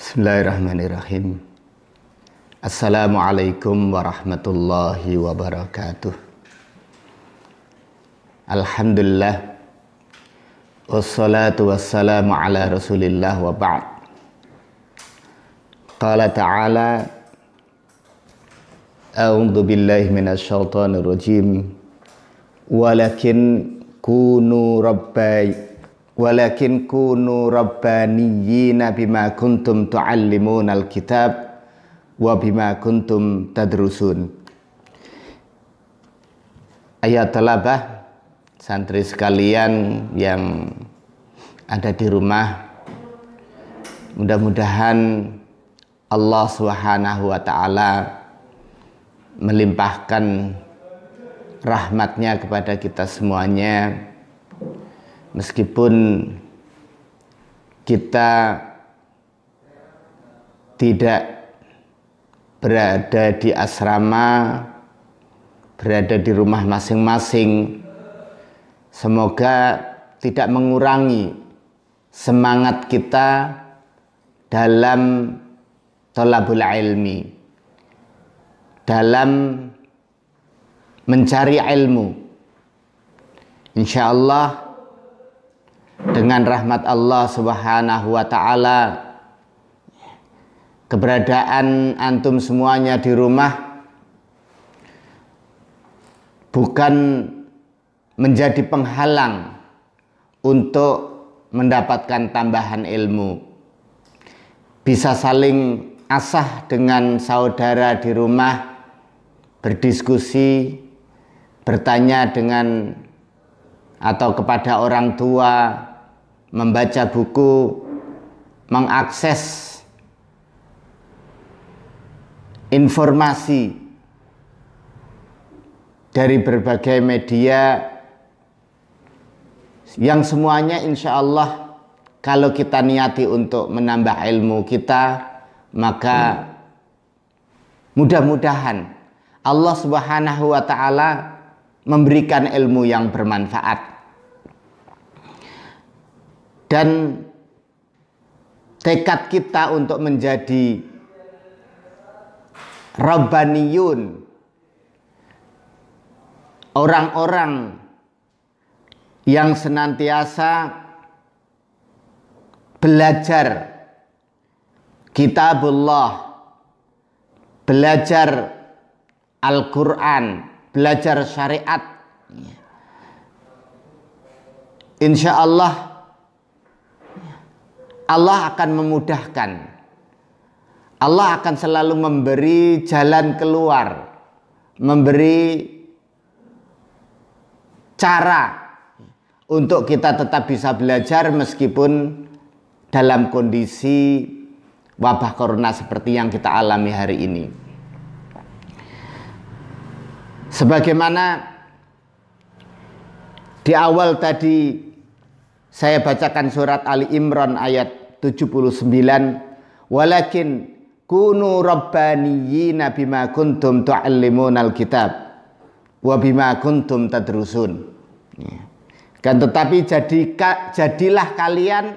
Bismillahirrahmanirrahim. Assalamualaikum warahmatullahi wabarakatuh. Alhamdulillah, wassalatu wassalamu ala rasulillah wa ba'd. Qala ta'ala, a'udzu billahi minasyaitonir rajim. Walakin kunu rabbaniyina bima kuntum tu'allimunal kitab wa bima kuntum tadrusun. Ayat talabah, santri sekalian yang ada di rumah, mudah-mudahan Allah Subhanahu wa ta'ala melimpahkan rahmatnya kepada kita semuanya. Meskipun kita tidak berada di asrama, berada di rumah masing-masing, semoga tidak mengurangi semangat kita dalam thalabul ilmi, dalam mencari ilmu. Insyaallah dengan rahmat Allah Subhanahu wa ta'ala, keberadaan antum semuanya di rumah bukan menjadi penghalang untuk mendapatkan tambahan ilmu. Bisa saling asah dengan saudara di rumah, berdiskusi, bertanya dengan atau kepada orang tua, membaca buku, mengakses informasi dari berbagai media yang semuanya insya Allah kalau kita niati untuk menambah ilmu kita, maka mudah-mudahan Allah Subhanahu wa ta'ala memberikan ilmu yang bermanfaat. Dan tekad kita untuk menjadi rabbaniyun, orang-orang yang senantiasa belajar kitabullah, belajar Al-Quran, belajar syariat. Insya Allah Allah akan memudahkan. Allah akan selalu memberi jalan keluar, memberi cara untuk kita tetap bisa belajar meskipun dalam kondisi wabah corona seperti yang kita alami hari ini. Sebagaimana di awal tadi saya bacakan surat Ali Imran ayat 79, walakin kunu rabbaniyina bima kuntum tu'allimunal kitab wa bima kuntum tadrusun. Kan tetapi jadilah kalian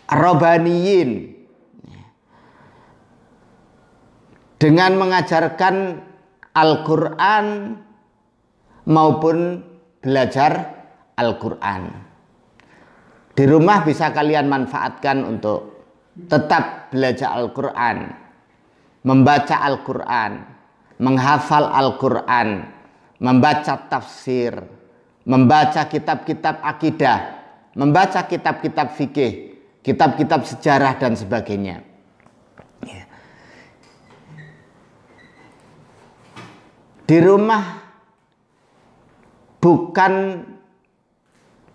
rabbaniyin dengan mengajarkan Al-Quran maupun belajar Al-Quran. Di rumah bisa kalian manfaatkan untuk tetap belajar Al-Quran, membaca Al-Quran, menghafal Al-Quran, membaca tafsir, membaca kitab-kitab akidah, membaca kitab-kitab fikih, kitab-kitab sejarah dan sebagainya. Di rumah bukan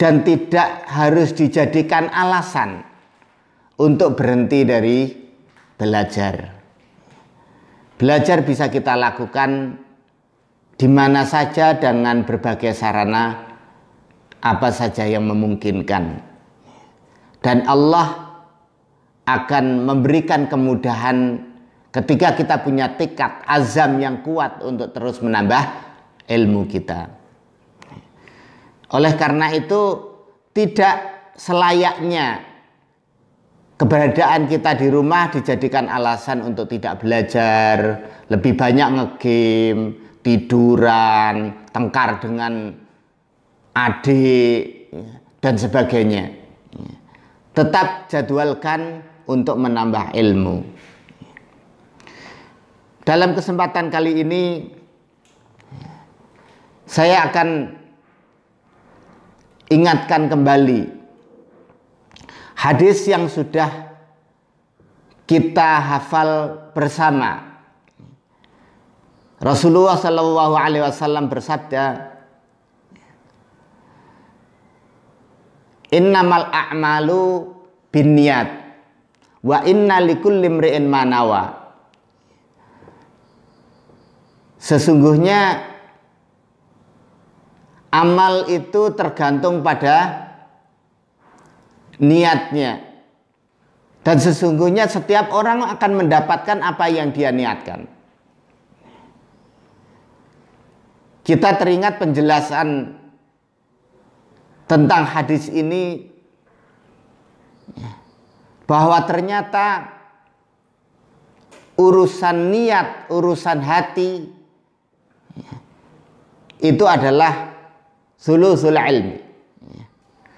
dan tidak harus dijadikan alasan untuk berhenti dari belajar. Belajar bisa kita lakukan di mana saja dengan berbagai sarana apa saja yang memungkinkan. Dan Allah akan memberikan kemudahan ketika kita punya tekad azam yang kuat untuk terus menambah ilmu kita. Oleh karena itu tidak selayaknya keberadaan kita di rumah dijadikan alasan untuk tidak belajar, lebih banyak ngegame, tiduran, tengkar dengan adik, dan sebagainya. Tetap jadwalkan untuk menambah ilmu. Dalam kesempatan kali ini saya akan ingatkan kembali hadis yang sudah kita hafal bersama. Rasulullah Shallallahu Alaihi Wasallam bersabda, "Innamal a'malu binniyat wa inna likulli imri'in ma nawa." Sesungguhnya amal itu tergantung pada niatnya, dan sesungguhnya setiap orang akan mendapatkan apa yang dia niatkan. Kita teringat penjelasan tentang hadis ini, bahwa ternyata urusan niat, urusan hati itu adalah sulusul ilmi,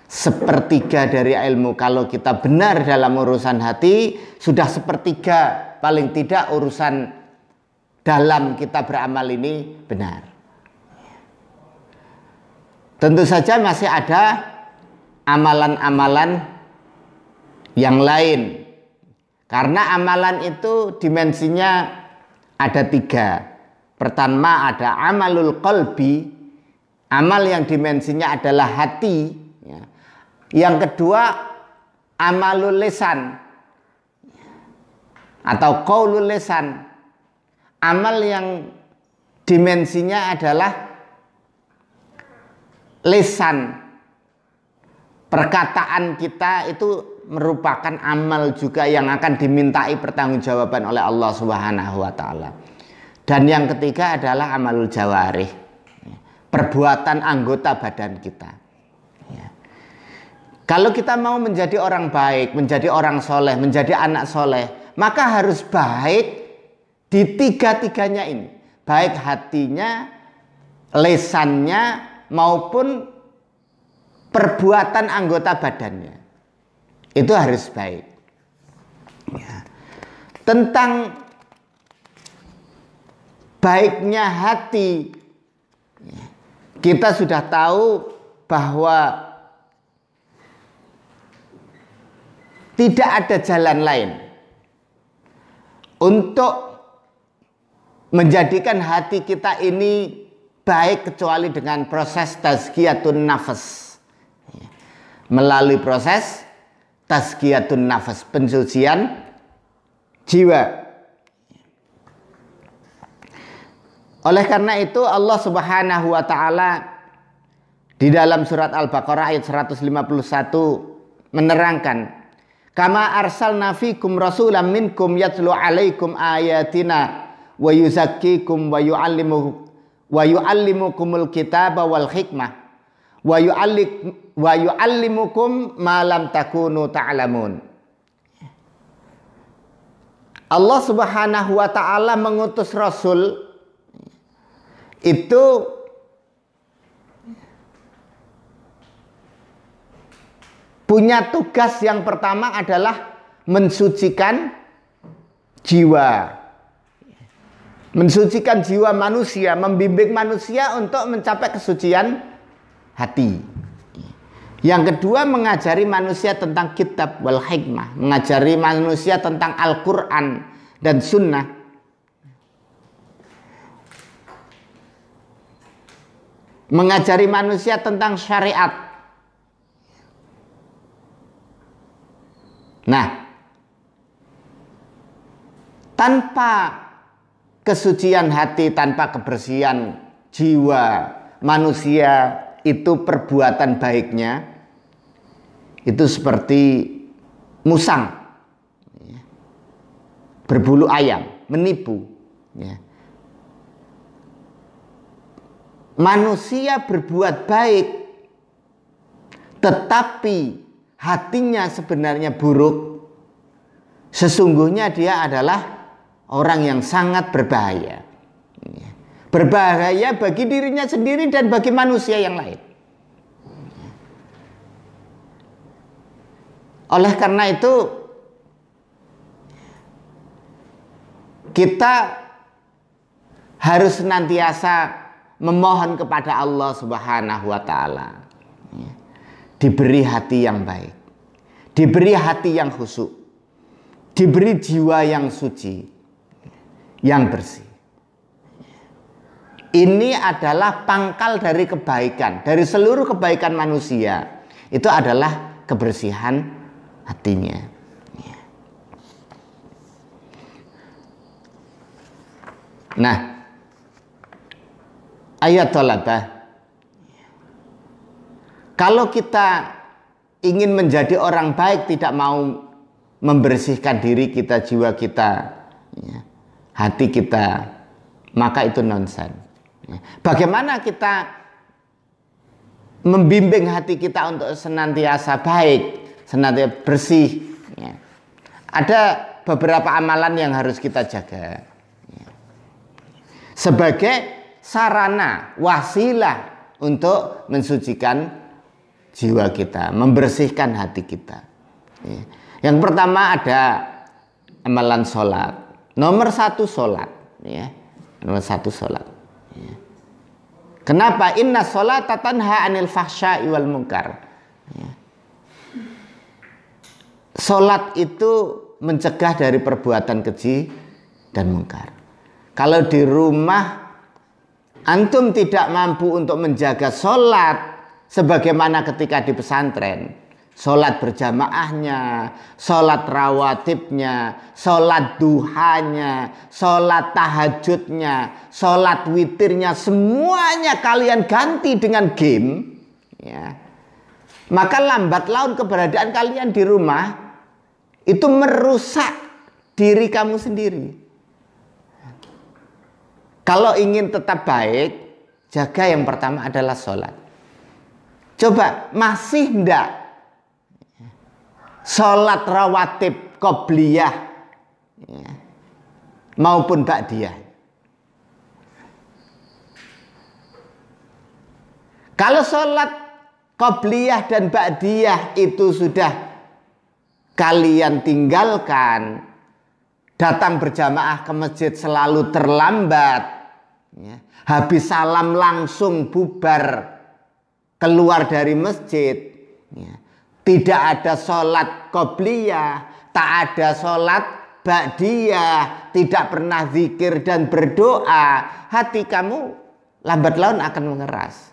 sepertiga dari ilmu. Kalau kita benar dalam urusan hati, sudah sepertiga paling tidak urusan dalam kita beramal ini benar. Tentu saja masih ada amalan-amalan yang lain, karena amalan itu dimensinya ada tiga. Pertama ada amalul qalbi, amal yang dimensinya adalah hati. Yang kedua amalul lisan atau qaulul lisan, amal yang dimensinya adalah lisan. Perkataan kita itu merupakan amal juga yang akan dimintai pertanggungjawaban oleh Allah Subhanahu wa taala. Dan yang ketiga adalah amalul jawarih, perbuatan anggota badan kita. Kalau kita mau menjadi orang baik, menjadi orang soleh, menjadi anak soleh, maka harus baik di tiga-tiganya ini. Baik hatinya, lisannya, maupun perbuatan anggota badannya. Itu harus baik. Tentang baiknya hati, kita sudah tahu bahwa tidak ada jalan lain untuk menjadikan hati kita ini baik kecuali dengan proses tazkiyatun nafas. Melalui proses tazkiyatun nafas, pensucian jiwa. Oleh karena itu Allah Subhanahu wa taala di dalam surat Al-Baqarah ayat 151 menerangkan, "Kama arsalna fikum rasulan minkum yatlu alaikum ayatina wa yuzakkikum wa yu'allimukumul kitaba wal hikmah wa yu'allimukum ma lam takunu ta'lamun." Allah Subhanahu wa taala mengutus rasul itu punya tugas yang pertama adalah mensucikan jiwa. Mensucikan jiwa manusia, membimbing manusia untuk mencapai kesucian hati. Yang kedua, mengajari manusia tentang kitab wal hikmah, mengajari manusia tentang Al-Quran dan sunnah. Mengajari manusia tentang syariat. Nah, tanpa kesucian hati, tanpa kebersihan jiwa manusia, itu perbuatan baiknya itu seperti musang berbulu ayam, menipu. Manusia berbuat baik tetapi hatinya sebenarnya buruk, sesungguhnya dia adalah orang yang sangat berbahaya. Berbahaya bagi dirinya sendiri dan bagi manusia yang lain. Oleh karena itu, kita harus senantiasa memohon kepada Allah Subhanahu wa Ta'ala, diberi hati yang baik, diberi hati yang khusyuk, diberi jiwa yang suci, yang bersih. Ini adalah pangkal dari kebaikan, dari seluruh kebaikan manusia. Itu adalah kebersihan hatinya. Nah, ayat thalabah, kalau kita ingin menjadi orang baik, tidak mau membersihkan diri kita, jiwa kita, hati kita, maka itu nonsen. Bagaimana kita membimbing hati kita untuk senantiasa baik, senantiasa bersih? Ada beberapa amalan yang harus kita jaga sebagai sarana, wasilah untuk mensucikan jiwa kita, membersihkan hati kita. Yang pertama ada amalan sholat. Nomor satu sholat. Nomor satu sholat. Kenapa? Inna sholata tanha anil fahsya'i wal munkar. Sholat itu mencegah dari perbuatan keji dan mungkar. Kalau di rumah antum tidak mampu untuk menjaga sholat sebagaimana ketika di pesantren, sholat berjamaahnya, sholat rawatibnya, sholat duhanya, sholat tahajudnya, sholat witirnya, semuanya kalian ganti dengan game, maka lambat laun keberadaan kalian di rumah itu merusak diri kamu sendiri. Kalau ingin tetap baik, jaga yang pertama adalah sholat. Coba, masih enggak sholat rawatib qobliyah maupun ba'diyah? Kalau sholat qobliyah dan ba'diyah itu sudah kalian tinggalkan, datang berjamaah ke masjid selalu terlambat, habis salam langsung bubar keluar dari masjid, tidak ada sholat qobliyah, tak ada sholat ba'diyah, tidak pernah zikir dan berdoa, hati kamu lambat laun akan mengeras.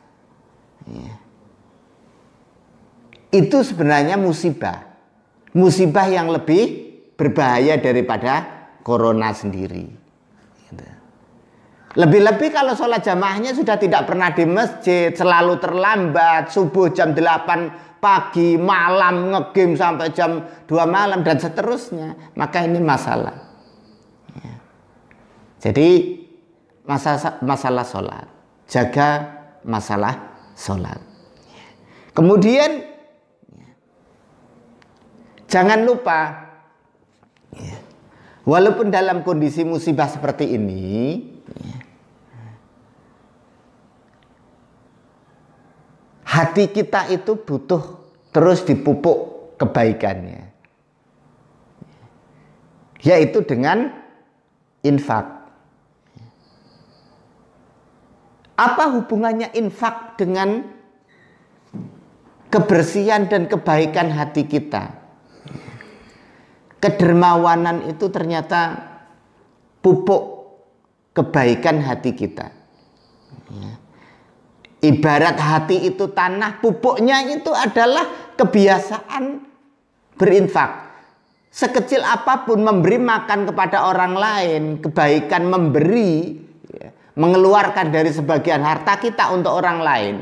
Itu sebenarnya musibah. Musibah yang lebih berbahaya daripada corona sendiri. Lebih-lebih kalau sholat jamaahnya sudah tidak pernah di masjid, selalu terlambat, subuh jam 8 pagi, malam ngegame sampai jam 2 malam dan seterusnya, maka ini masalah. Jadi masalah sholat, jaga masalah sholat. Kemudian jangan lupa, walaupun dalam kondisi musibah seperti ini, hati kita itu butuh terus dipupuk kebaikannya, yaitu dengan infak. Apa hubungannya infak dengan kebersihan dan kebaikan hati kita? Kedermawanan itu ternyata pupuk kebaikan hati kita. Ibarat hati itu tanah, pupuknya itu adalah kebiasaan berinfak. Sekecil apapun memberi makan kepada orang lain, kebaikan memberi, mengeluarkan dari sebagian harta kita untuk orang lain,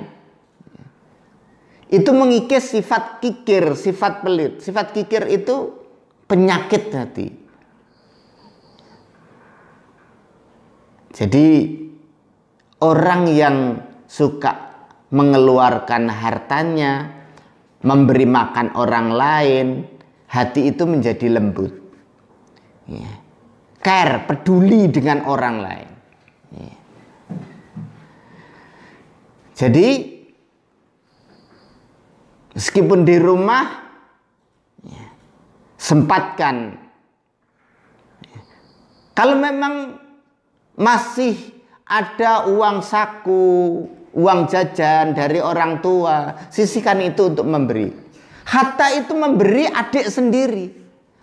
itu mengikis sifat kikir, sifat pelit. Sifat kikir itu penyakit hati. Jadi orang yang suka mengeluarkan hartanya, memberi makan orang lain, hati itu menjadi lembut. Ya. Care, peduli dengan orang lain. Ya. Jadi meskipun di rumah, ya, sempatkan. Ya. Kalau memang masih ada uang saku, uang jajan dari orang tua, sisihkan itu untuk memberi. Hatta itu memberi adik sendiri,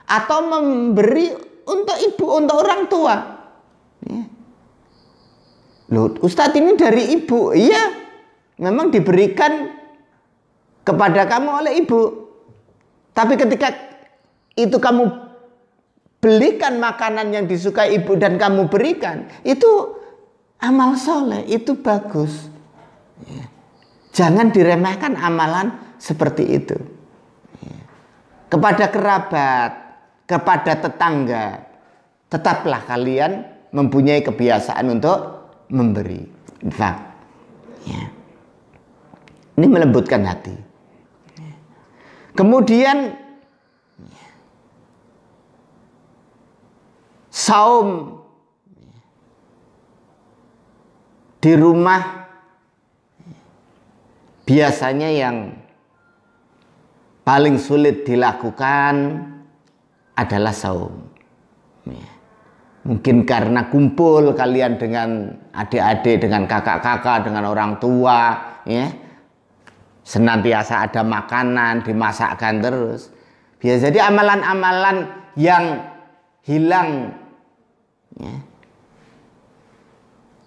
atau memberi untuk ibu, untuk orang tua. Ya. Loh, Ustadz ini dari ibu. Iya, memang diberikan kepada kamu oleh ibu. Tapi ketika itu kamu belikan makanan yang disukai ibu dan kamu berikan, itu amal soleh, itu bagus. Ya. Jangan diremehkan amalan seperti itu. Ya. Kepada kerabat, kepada tetangga, tetaplah kalian mempunyai kebiasaan untuk memberi. Infak. Ya. Ini melembutkan hati. Ya. Kemudian saum di rumah biasanya yang paling sulit dilakukan adalah saum. Ya. Mungkin karena kumpul kalian dengan adik-adik, dengan kakak-kakak, dengan orang tua, ya. Senantiasa ada makanan, dimasakkan terus. Biasa jadi amalan-amalan yang hilang, ya.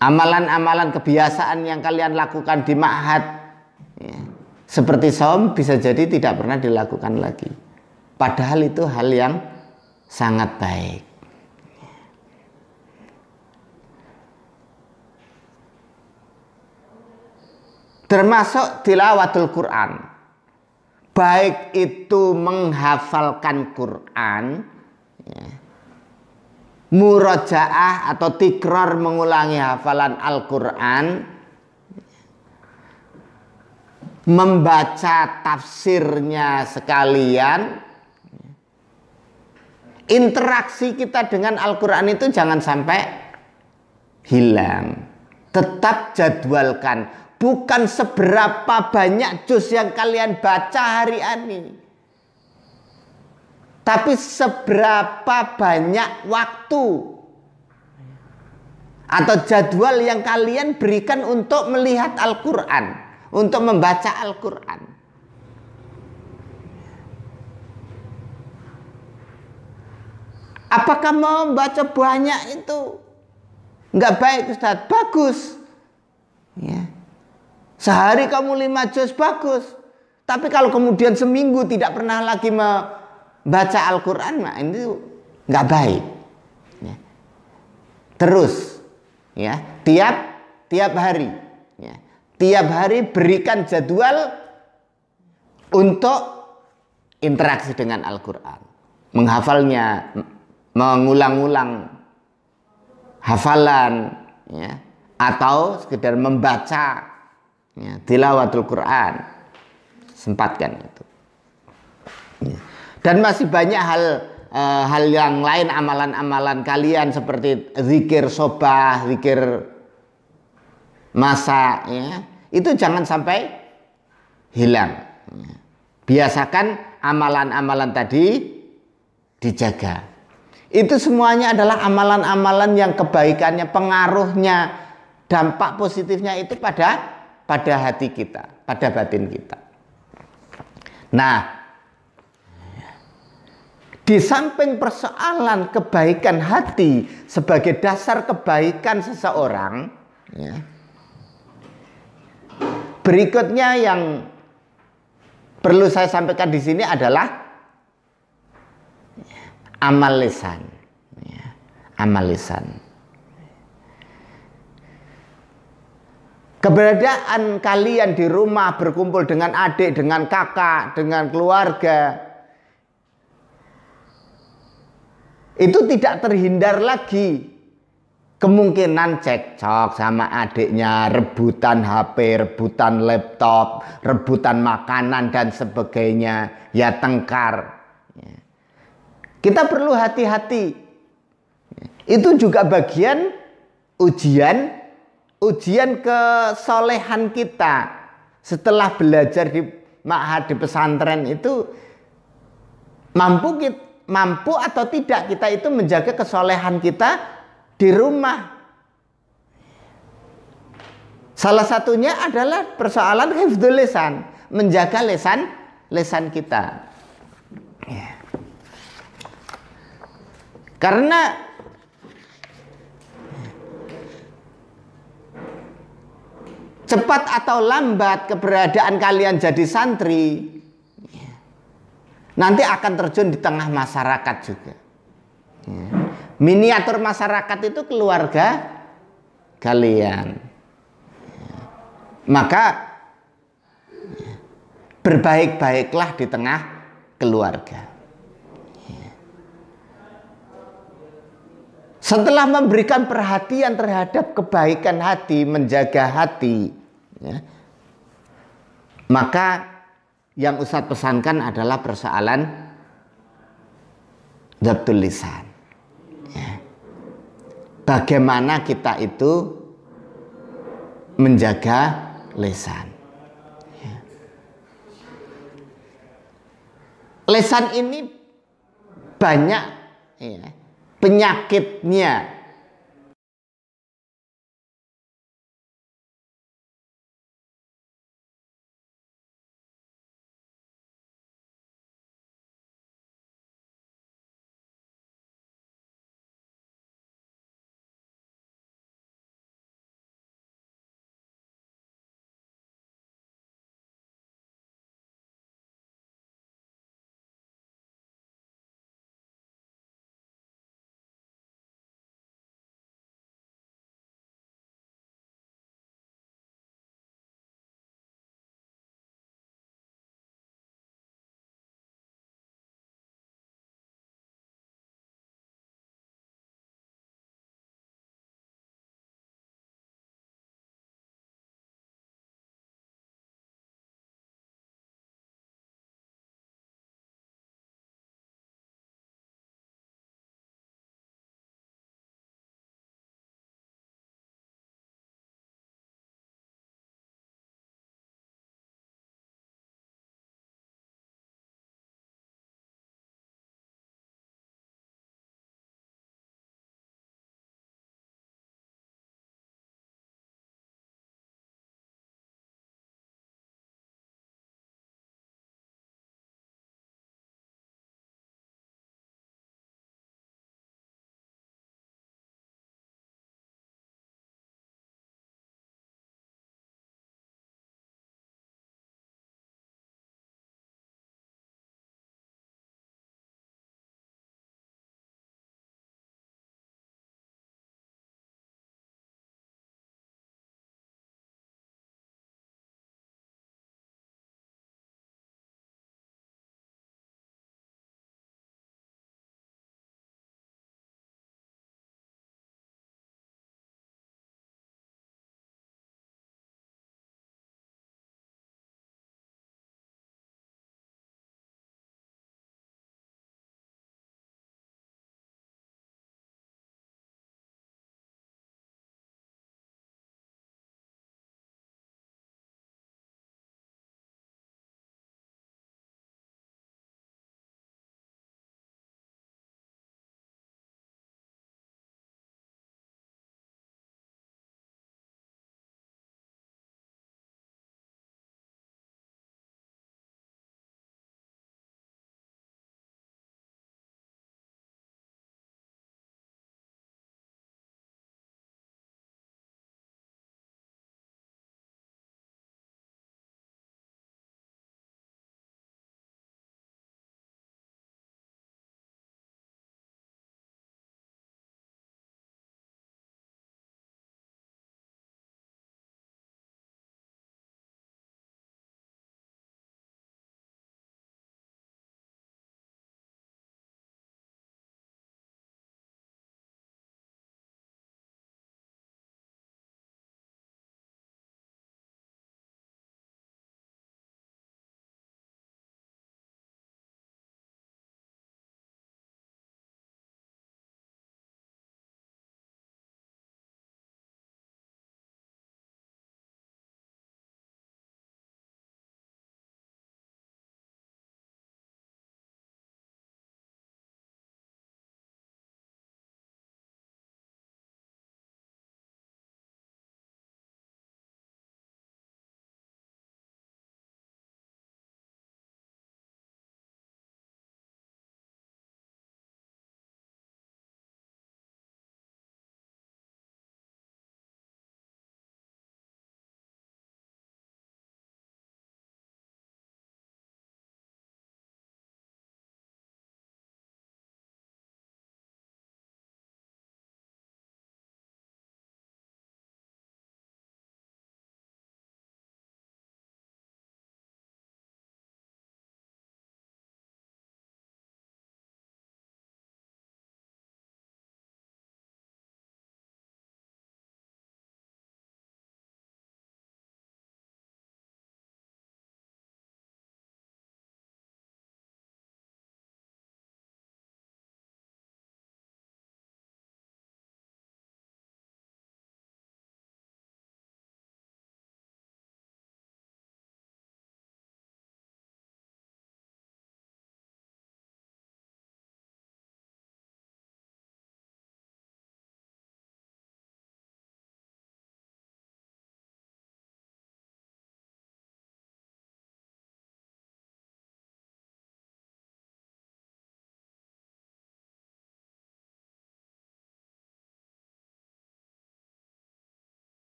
Amalan-amalan kebiasaan yang kalian lakukan di ma'had, ya, seperti saum bisa jadi tidak pernah dilakukan lagi. Padahal itu hal yang sangat baik. Termasuk tilawatul Quran. Baik itu menghafalkan Quran, ya, murojaah atau tikror mengulangi hafalan Al-Quran, membaca tafsirnya sekalian. Interaksi kita dengan Al-Quran itu jangan sampai hilang. Tetap jadwalkan. Bukan seberapa banyak juz yang kalian baca hari ini, tapi seberapa banyak waktu atau jadwal yang kalian berikan untuk melihat Al-Quran, untuk membaca Al-Quran. Apakah mau membaca banyak itu nggak baik, Ustaz? Bagus. Ya. Sehari kamu 5 juz, bagus. Tapi kalau kemudian seminggu tidak pernah lagi membaca Al-Quran, nah ini nggak baik. Ya. Terus, ya, tiap hari, ya, tiap hari berikan jadwal untuk interaksi dengan Al-Quran, menghafalnya, mengulang-ulang hafalan, ya, atau sekedar membaca, ya, tilawatul Quran. Sempatkan itu. Ya. Dan masih banyak hal yang lain, amalan-amalan kalian seperti zikir sobah, zikir masa, ya, itu jangan sampai hilang. Ya. Biasakan amalan-amalan tadi dijaga. Itu semuanya adalah amalan-amalan yang kebaikannya, pengaruhnya, dampak positifnya itu pada hati kita, pada batin kita. Nah, di samping persoalan kebaikan hati sebagai dasar kebaikan seseorang, ya, berikutnya yang perlu saya sampaikan di sini adalah amal lisan, ya, amal lisan. Keberadaan kalian di rumah berkumpul dengan adik, dengan kakak, dengan keluarga, itu tidak terhindar lagi kemungkinan cekcok sama adiknya, rebutan HP, rebutan laptop, rebutan makanan dan sebagainya, ya, tengkar. Kita perlu hati-hati Itu juga bagian ujian kesolehan kita. Setelah belajar di ma'had, di pesantren itu, mampu atau tidak kita itu menjaga kesolehan kita di rumah. Salah satunya adalah persoalan hifdzul lisan, menjaga lisan kita. Ya. Karena cepat atau lambat keberadaan kalian jadi santri nanti akan terjun di tengah masyarakat juga. Miniatur masyarakat itu keluarga kalian. Maka berbaik-baiklah di tengah keluarga. Setelah memberikan perhatian terhadap kebaikan hati, menjaga hati, ya, maka yang Ustadz pesankan adalah persoalan dhabtul lisan. Ya. Bagaimana kita itu menjaga lisan. Ya. Lisan ini banyak, ya, penyakitnya.